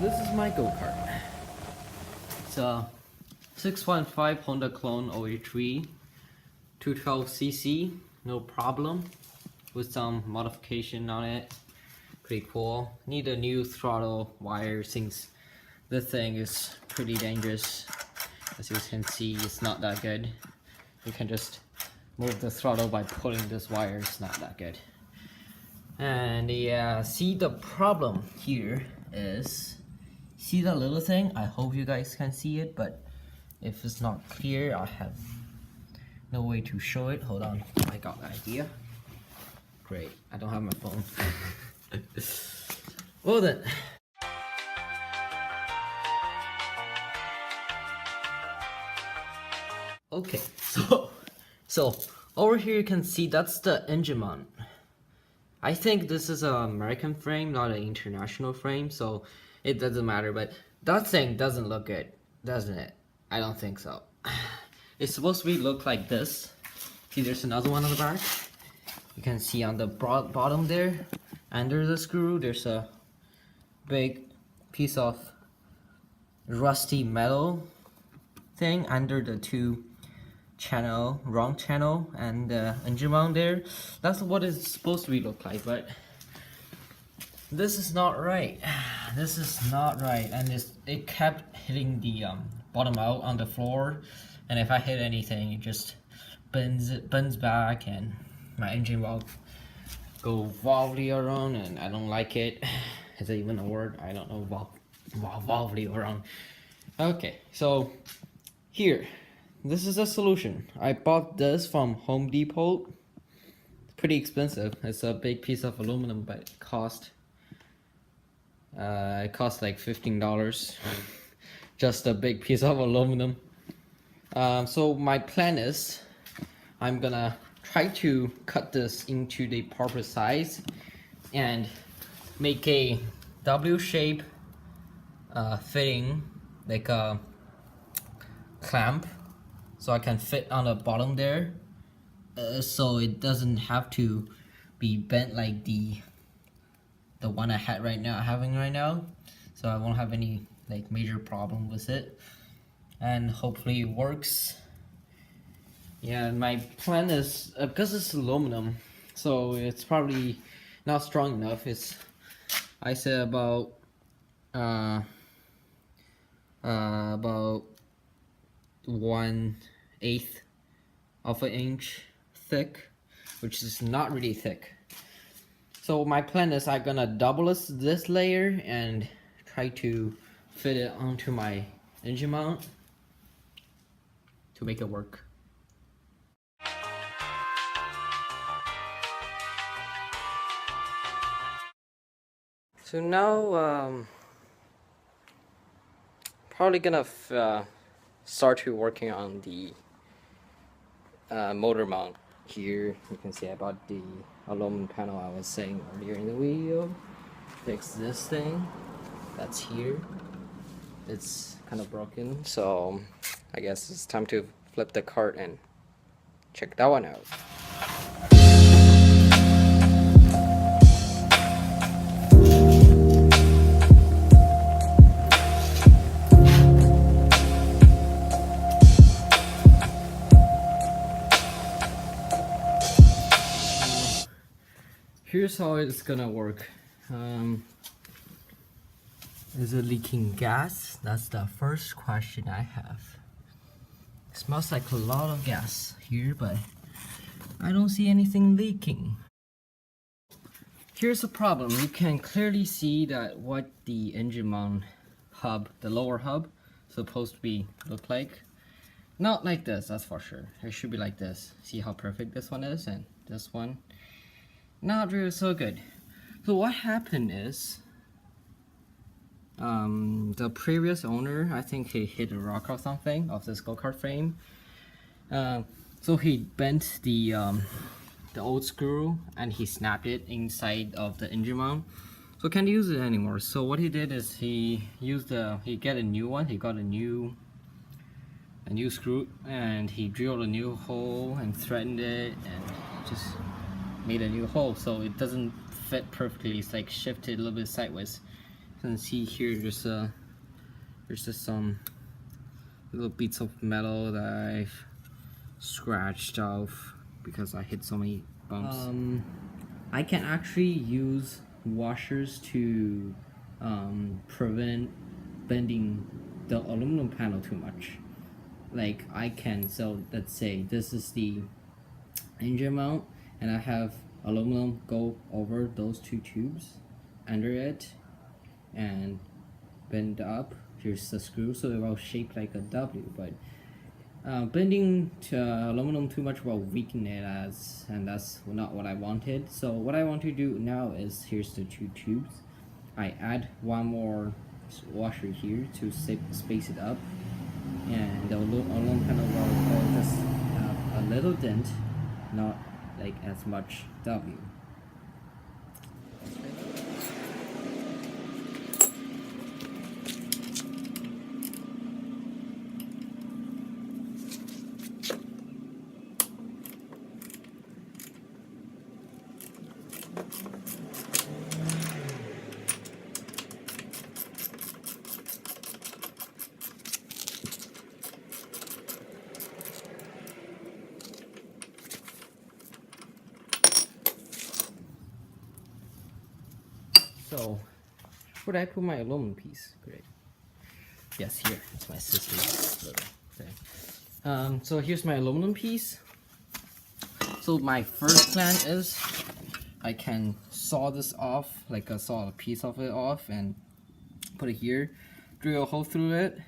This is my go-kart. It's a 615 Honda Clone OA3 212cc, no problem, with some modification on it. Pretty cool. Need a new throttle wire since this thing is pretty dangerous. As you can see, it's not that good. You can just move the throttle by pulling this wire. It's not that good. And yeah, see, the problem here is, see that little thing? I hope you guys can see it, but if it's not clear, I have no way to show it. Hold on, I got an idea. Great, I don't have my phone. Well then. Okay, so over here you can see that's the engine mount. I think this is an American frame, not an international frame, so it doesn't matter, but that thing doesn't look good, doesn't it? I don't think so. It's supposed to look like this. See, there's another one on the back. You can see on the bottom there, under the screw, there's a big piece of rusty metal thing under the wrong channel and engine mount there. That's what it's supposed to look like, but this is not right. This is not right, and it kept hitting the bottom out on the floor, and if I hit anything, it just bends back, and my engine will go wobbly around, and I don't like it. Is that even a word? I don't know. Wobbly around. Okay, so here. This is a solution. I bought this from Home Depot. It's pretty expensive. It's a big piece of aluminum, but it cost like $15. Just a big piece of aluminum. So my plan is, I'm gonna try to cut this into the proper size and make a W shape fitting, like a clamp, so I can fit on the bottom there, so it doesn't have to be bent like the one I had having right now, so I won't have any like major problem with it, and hopefully it works. Yeah, my plan is, because it's aluminum, so it's probably not strong enough. I said about 1/8 of an inch thick, which is not really thick. So my plan is, I'm gonna double this layer and try to fit it onto my engine mount to make it work. So now probably gonna start to working on the motor mount. Here you can see I bought the aluminum panel I was saying earlier in the video. Fix this thing that's here. It's kind of broken, so I guess it's time to flip the cart and check that one out. Here's how it's gonna work. Is it leaking gas? That's the first question I have. It smells like a lot of gas here, but I don't see anything leaking. Here's the problem. You can clearly see that what the engine mount hub, the lower hub, supposed to look like. Not like this, that's for sure. It should be like this. See how perfect this one is, and this one not really so good. So what happened is, the previous owner, I think he hit a rock or something of this go-kart frame. So he bent the old screw and he snapped it inside of the engine mount. So can't use it anymore. So what he did is he got a new one. He got a new screw, and he drilled a new hole and threaded it and just made a new hole, so it doesn't fit perfectly. It's like shifted a little bit sideways. You can see here there's just some little bits of metal that I've scratched off because I hit so many bumps. I can actually use washers to prevent bending the aluminum panel too much. Like I can, so let's say this is the engine mount and I have aluminum go over those two tubes under it and bend up. Here's the screw, so it will shape like a W, but bending to aluminum too much will weaken it, and that's not what I wanted. So what I want to do now is, here's the two tubes. I add one more washer here to space it up, and the aluminum panel will just have a little dent, not like as much W. So, where did I put my aluminum piece? Great. Yes, here. It's my sister's little thing. So here's my aluminum piece. So my first plan is I can saw this off, like saw a piece of it off and put it here, drill a hole through it,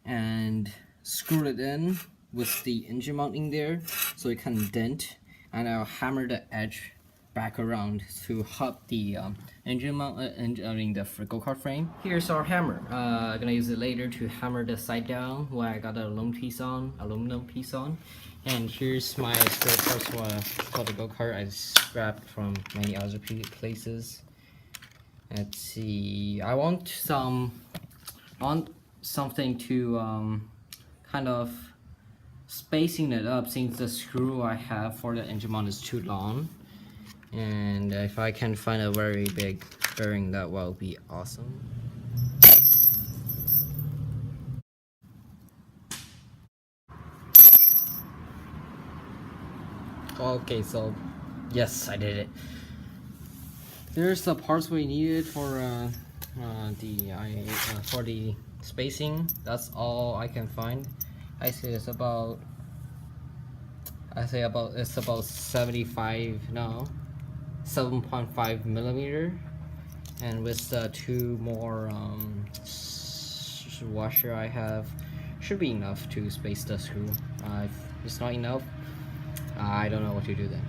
and screw it in with the engine mount in there so it can dent, and I'll hammer the edge back around to help the engine mount, the go-kart frame. Here's our hammer. I'm gonna use it later to hammer the side down where I got the aluminum piece on. And here's my spare parts for the go-kart I scrapped from many other places. Let's see. I want something to kind of spacing it up, since the screw I have for the engine mount is too long. And if I can find a very big bearing, that will be awesome. Okay, so yes, I did it. There's the parts we needed for the spacing. That's all I can find. I say it's about 75 now. 7.5 millimeter, and with the two more washer I have, should be enough to space the screw. If it's not enough, I don't know what to do then.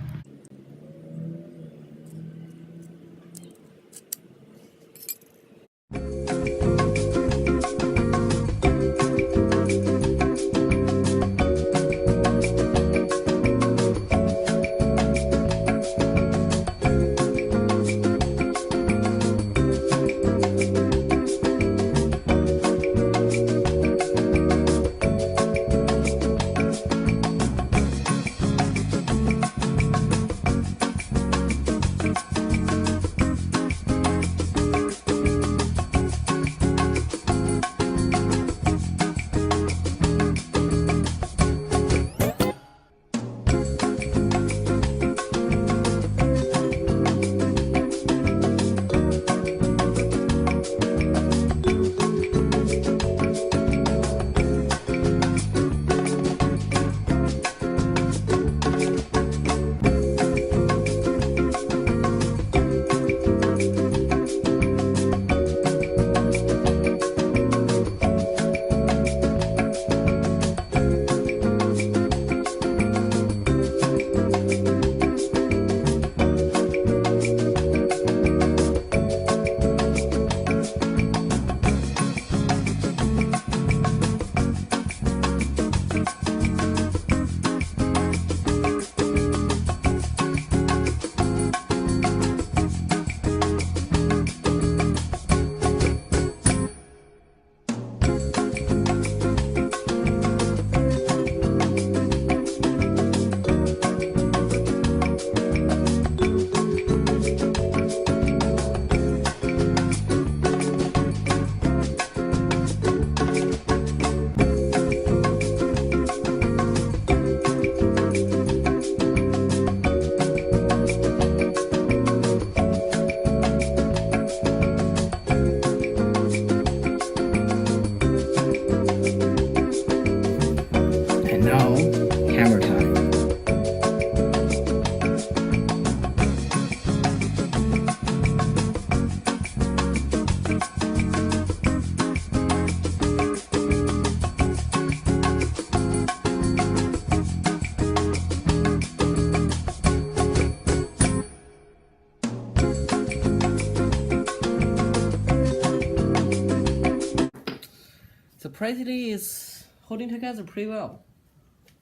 surprisingly is holding together pretty well.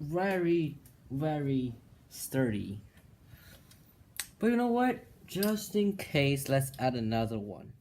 Very, very sturdy. But you know what? Just in case, let's add another one.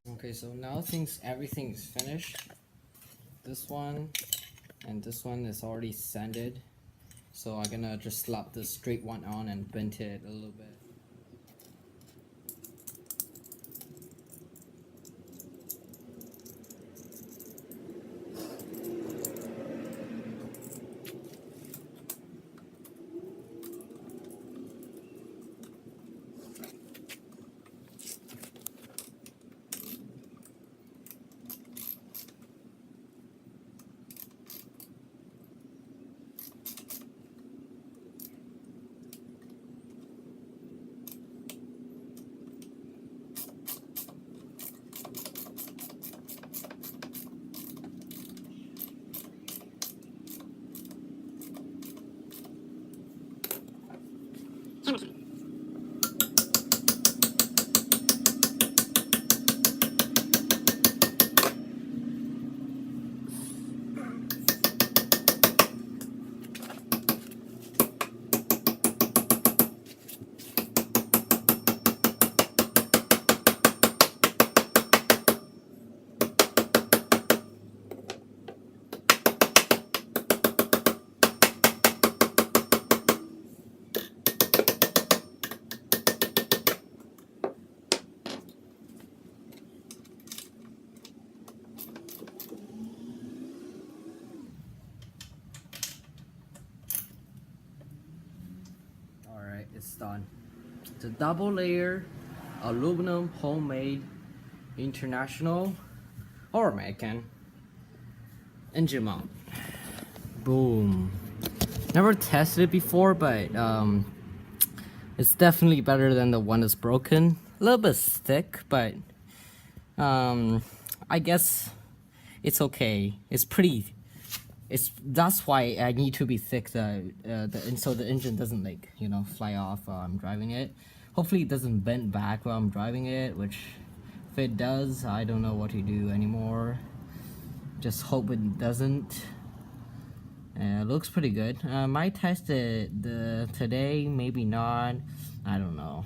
Okay, so now since everything is finished, this one and this one is already sanded, so I'm gonna just slap the straight one on and bend it a little bit. Alright, it's done. It's a double layer aluminum homemade international or American engine mount. Boom. Never tested it before, but it's definitely better than the one that's broken. A little bit thick, but I guess it's okay. It's pretty. That's why I need to be thick, so the engine doesn't, like, you know, fly off while I'm driving it. Hopefully it doesn't bend back while I'm driving it, which if it does, I don't know what to do anymore. Just hope it doesn't. Looks pretty good. Might test it today, maybe not. I don't know.